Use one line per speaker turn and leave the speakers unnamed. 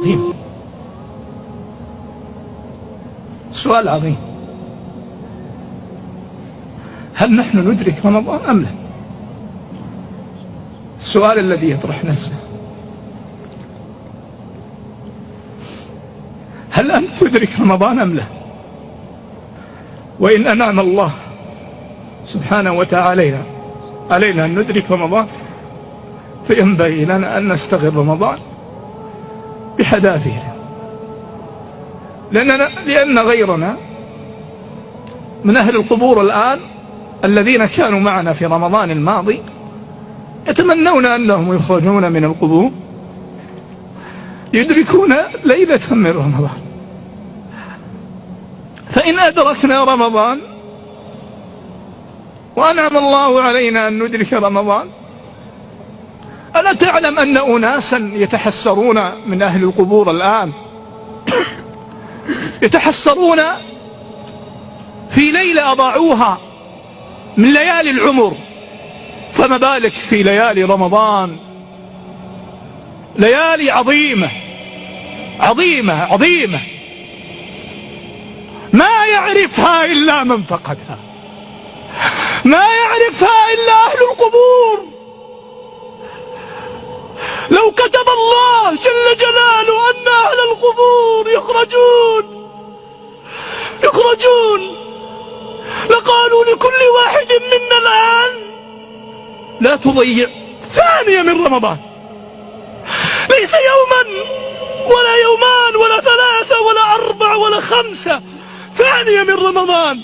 عظيم، سؤال عظيم. هل نحن ندرك رمضان أم لا؟ السؤال الذي يطرح نفسه. هل أنت تدرك رمضان أم لا؟ وإن أنعم الله سبحانه وتعالى علينا أن ندرك رمضان، فينبغي لنا أن نستغل رمضان بحذافيره، لأن غيرنا من أهل القبور الآن الذين كانوا معنا في رمضان الماضي يتمنون أنهم يخرجون من القبور يدركون ليلة من رمضان. فإن أدركنا رمضان وأنعم الله علينا أن ندرك رمضان، ألا تعلم أن أناسا يتحسرون من أهل القبور الآن يتحسرون في ليلة أضاعوها من ليالي العمر، فما بالك في ليالي رمضان، ليالي عظيمة عظيمة عظيمة ما يعرفها إلا من فقدها، ما يعرفها إلا أهل القبور. لو كتب الله جل جلاله أن أهل القبور يخرجون لقالوا لكل واحد منا الآن لا تضيع ثانية من رمضان، ليس يوما ولا يومان ولا ثلاثة ولا أربع ولا خمسة، ثانية من رمضان.